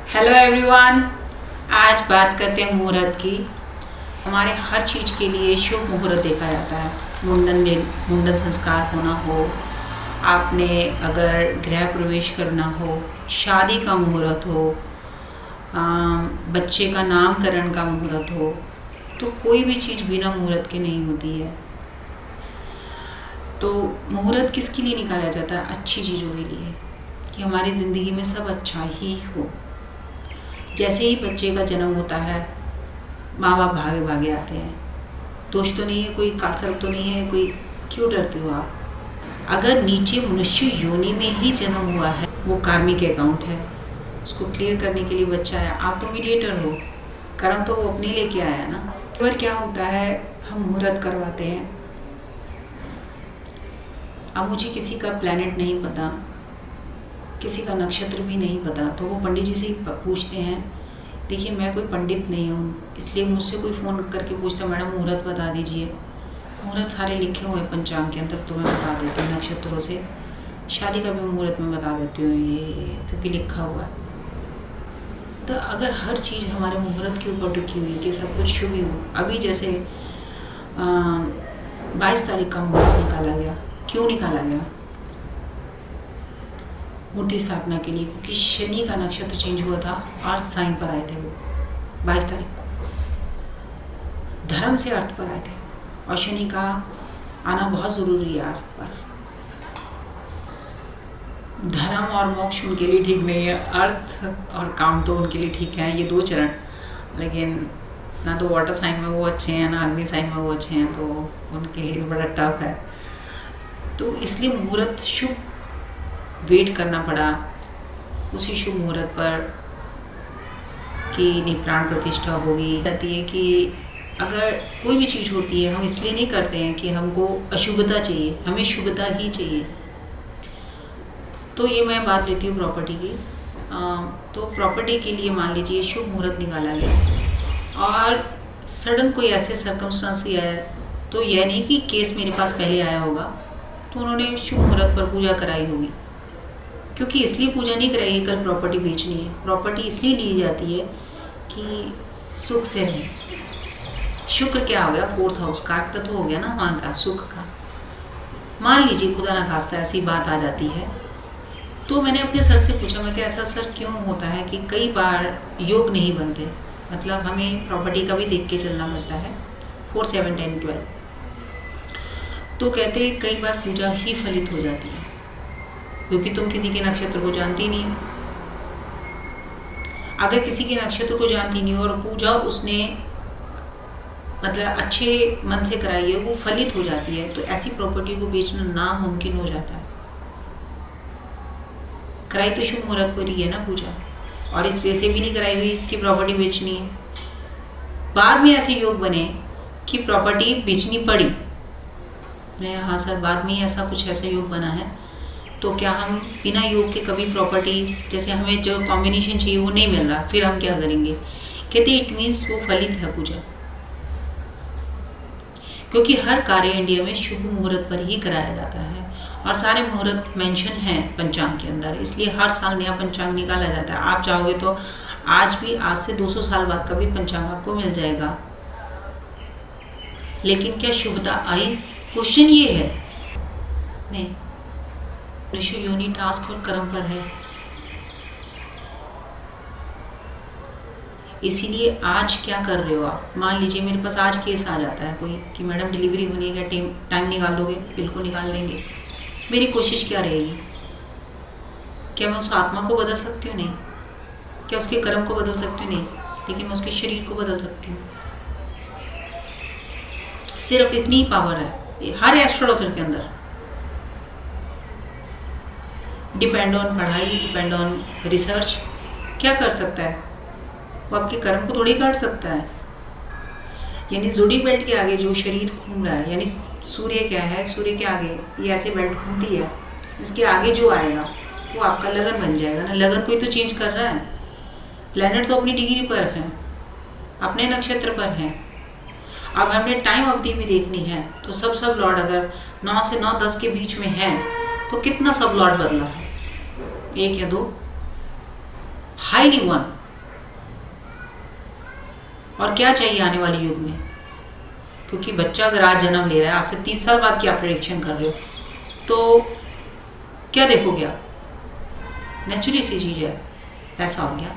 Hello everyone. आज बात करते हैं मुहूर्त की। हमारे हर चीज़ के लिए शुभ मुहूर्त देखा जाता है। मुंडन संस्कार होना हो, आपने अगर गृह प्रवेश करना हो, शादी का मुहूर्त हो, बच्चे का नामकरण का मुहूर्त हो, तो कोई भी चीज़ बिना मुहूर्त के नहीं होती है। तो मुहूर्त किसके लिए निकाला जाता है? अच्छी चीज़ों के लिए, कि हमारी ज़िंदगी में सब अच्छा ही हो। जैसे ही बच्चे का जन्म होता है, माँ बाप भागे भागे आते हैं। दोष तो नहीं है, कोई कालसर्प तो नहीं है, कोई क्यों डरते हो आप? अगर नीचे मनुष्य योनि में ही जन्म हुआ है, वो कार्मिक अकाउंट है, उसको क्लियर करने के लिए बच्चा आया। आप तो मीडिएटर हो, कर्म तो वो अपने लेके आया ना। पर क्या होता है, हम मुहूर्त करवाते हैं। अब मुझे किसी का प्लैनेट नहीं पता, किसी का नक्षत्र भी नहीं पता, तो वो पंडित जी से ही पूछते हैं। देखिए, मैं कोई पंडित नहीं हूँ, इसलिए मुझसे कोई फ़ोन करके पूछता है, मैडम मुहूर्त बता दीजिए। मुहूर्त सारे लिखे हुए हैं पंचांग के अंदर, तो मैं बता देती हूँ नक्षत्रों से। शादी का भी मुहूर्त मैं बता देती हूँ, ये क्योंकि लिखा हुआ है। तो अगर हर चीज़ हमारे मुहूर्त के ऊपर टिकी हुई है कि सब कुछ शुभ ही हो। अभी जैसे 22 तारीख का मुहूर्त निकाला गया। क्यों निकाला गया? मूर्ति स्थापना के लिए, क्योंकि शनि का नक्षत्र चेंज हुआ था, अर्थ साइन पर आए थे वो 22 तारीख को, धर्म से अर्थ पर आए थे। और शनि का आना बहुत ज़रूरी है अर्थ पर। धर्म और मोक्ष उनके लिए ठीक नहीं है, अर्थ और काम तो उनके लिए ठीक है, ये दो चरण। लेकिन ना तो वाटर साइन में वो अच्छे हैं, ना अग्नि साइन में वो अच्छे हैं, तो उनके लिए बड़ा टफ है। तो इसलिए मुहूर्त शुभ वेट करना पड़ा उसी शुभ मुहूर्त पर कि प्राण प्रतिष्ठा होगी। कहती है कि अगर कोई भी चीज़ होती है, हम इसलिए नहीं करते हैं कि हमको अशुभता चाहिए, हमें शुभता ही चाहिए। तो ये मैं बात लेती हूँ प्रॉपर्टी की। तो प्रॉपर्टी के लिए मान लीजिए शुभ मुहूर्त निकाला गया और सडन कोई ऐसे सर्कमस्टांस आया, तो यह नहीं कि केस मेरे पास पहले आया होगा, तो उन्होंने शुभ मुहूर्त पर पूजा कराई होगी। क्योंकि इसलिए पूजा नहीं कराई है कल प्रॉपर्टी बेचनी है। प्रॉपर्टी इसलिए ली जाती है कि सुख से रहे। शुक्र क्या हो गया? 4th हाउस का तत्व हो गया ना वहाँ का, सुख का। मान लीजिए खुदा ना खास्ता ऐसी बात आ जाती है, तो मैंने अपने सर से पूछा, मैं क्या ऐसा सर क्यों होता है कि कई बार योग नहीं बनते? मतलब हमें प्रॉपर्टी का भी देख के चलना पड़ता है। 4, 7, 10, 12। तो कहते कई बार पूजा ही फलित हो जाती है, क्योंकि तुम किसी के नक्षत्र को जानती नहीं हो। अगर किसी के नक्षत्र को जानती नहीं हो और पूजा उसने मतलब अच्छे मन से कराई है, वो फलित हो जाती है, तो ऐसी प्रॉपर्टी को बेचना नामुमकिन हो जाता है। कराई तो शुभ मुहूर्त पर ही है ना पूजा, और इस वैसे भी नहीं कराई हुई कि प्रॉपर्टी बेचनी है। बाद में ऐसे योग बने कि प्रॉपर्टी बेचनी पड़ी। मैं हाँ सर, बाद में ऐसा कुछ ऐसा योग बना है, तो क्या हम बिना योग के कभी प्रॉपर्टी, जैसे हमें जो कॉम्बिनेशन चाहिए वो नहीं मिल रहा, फिर हम क्या करेंगे? कहते इट मीन्स वो फलित है पूजा। क्योंकि हर कार्य इंडिया में शुभ मुहूर्त पर ही कराया जाता है, और सारे मुहूर्त मेंशन हैं पंचांग के अंदर, इसलिए हर साल नया पंचांग निकाला जाता है। आप चाहोगे तो आज भी, आज से 200 साल बाद का भी पंचांग आपको मिल जाएगा। लेकिन क्या शुभता आई? क्वेश्चन ये है। नहीं, मनुष्य योनि टास्क और कर्म पर है। इसीलिए आज क्या कर रहे हो आप? मान लीजिए मेरे पास आज केस आ जाता है कोई कि मैडम डिलीवरी होनी है, क्या टाइम निकाल दोगे? बिल्कुल निकाल देंगे। मेरी कोशिश क्या रहेगी? क्या मैं उस आत्मा को बदल सकती हूँ? नहीं। क्या उसके कर्म को बदल सकती हूँ? नहीं। लेकिन मैं उसके शरीर को बदल सकती हूँ। सिर्फ इतनी ही पावर है हर एस्ट्रोलॉजर के अंदर। डिपेंड ऑन पढ़ाई, डिपेंड ऑन रिसर्च। क्या कर सकता है वो? आपके कर्म को थोड़ी काट सकता है। यानी जोड़ी बेल्ट के आगे जो शरीर घूम रहा है, यानी सूर्य क्या है, सूर्य के आगे ये ऐसे बेल्ट घूमती है, इसके आगे जो आएगा वो आपका लगन बन जाएगा ना। लगन कोई तो चेंज कर रहा है। प्लैनेट तो अपनी डिग्री पर हैं, अपने नक्षत्र पर हैं। अब हमने टाइम अवधि भी देखनी है, तो सब लॉर्ड अगर 9 से 9, 10 के बीच में है, तो कितना सब लॉर्ड बदला है? 1 या 2? हाईली 1। और क्या चाहिए आने वाले युग में, क्योंकि बच्चा अगर आज जन्म ले रहा है, आज से 30 साल बाद क्या प्रेडिक्शन कर रहे हो, तो क्या देखोगे आप? नेचुरली सी चीज़ है, पैसा हो गया।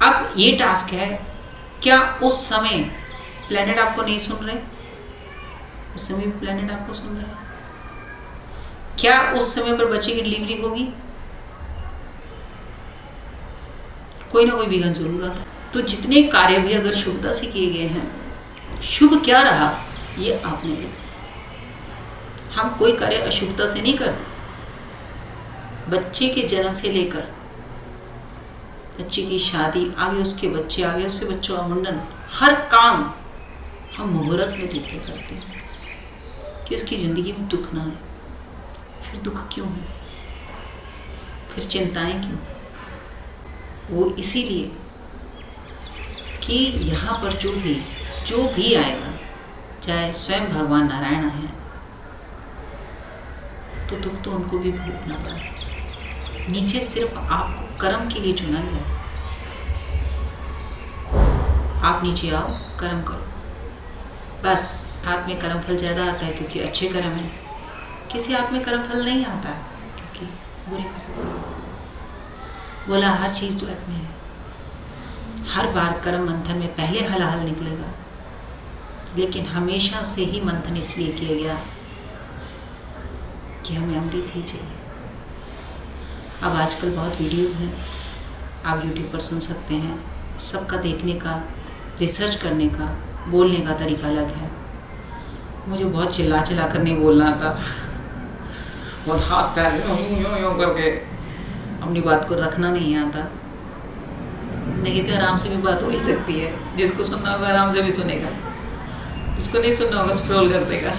अब ये टास्क है, क्या उस समय प्लैनेट आपको नहीं सुन रहे? उस समय भी प्लैनेट आपको सुन रहे हैं। क्या उस समय पर बच्चे की डिलीवरी होगी? कोई ना कोई विघ्न जरूर आता है। तो जितने कार्य भी अगर शुभता से किए गए हैं, शुभ क्या रहा ये आपने देखा। हम कोई कार्य अशुभता से नहीं करते। बच्चे के जन्म से लेकर बच्चे की शादी, आगे उसके बच्चे, आगे उससे बच्चों का मुंडन, हर काम हम मुहूर्त में देख के करते हैं कि उसकी ज़िंदगी में दुख ना है। फिर दुख क्यों है? फिर चिंताएं क्यों? वो इसीलिए कि यहाँ पर जो भी आएगा, चाहे स्वयं भगवान नारायण है, तो दुख तो उनको भी भोगना पड़ा। नीचे सिर्फ आपको कर्म के लिए चुना गया। आप नीचे आओ, कर्म करो, बस। हाथ में कर्म फल ज़्यादा आता है क्योंकि अच्छे कर्म है। किसी हाथ में कर्म फल नहीं आता क्योंकि बुरे कर्म। बोला हर चीज़ द्वैत में है। हर बार कर्म मंथन में पहले हलाहल निकलेगा, लेकिन हमेशा से ही मंथन इसलिए किया गया कि हमें अमृत ही चाहिए। अब आजकल बहुत वीडियोस हैं, आप यूट्यूब पर सुन सकते हैं। सबका देखने का, रिसर्च करने का, बोलने का तरीका अलग है। मुझे बहुत चिल्ला कर नहीं बोलना आता, बहुत हाथ पैर यूँ करके अपनी बात को रखना नहीं आता। नहीं तो आराम से भी बात हो ही सकती है। जिसको सुनना होगा आराम से भी सुनेगा, जिसको नहीं सुनना होगा स्क्रॉल कर देगा।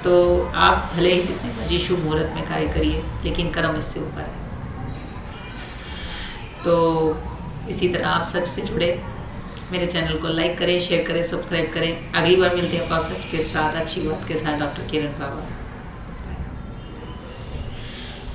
तो आप भले ही जितने मर्जी शुभ मुहूर्त में कार्य करिए, लेकिन कर्म इससे ऊपर है। तो इसी तरह आप सच से जुड़े, मेरे चैनल को लाइक करें, शेयर करें, सब्सक्राइब करें। अगली बार मिलते हैं और सच के साथ, अच्छी बात के साथ। डॉक्टर किरण बाबा।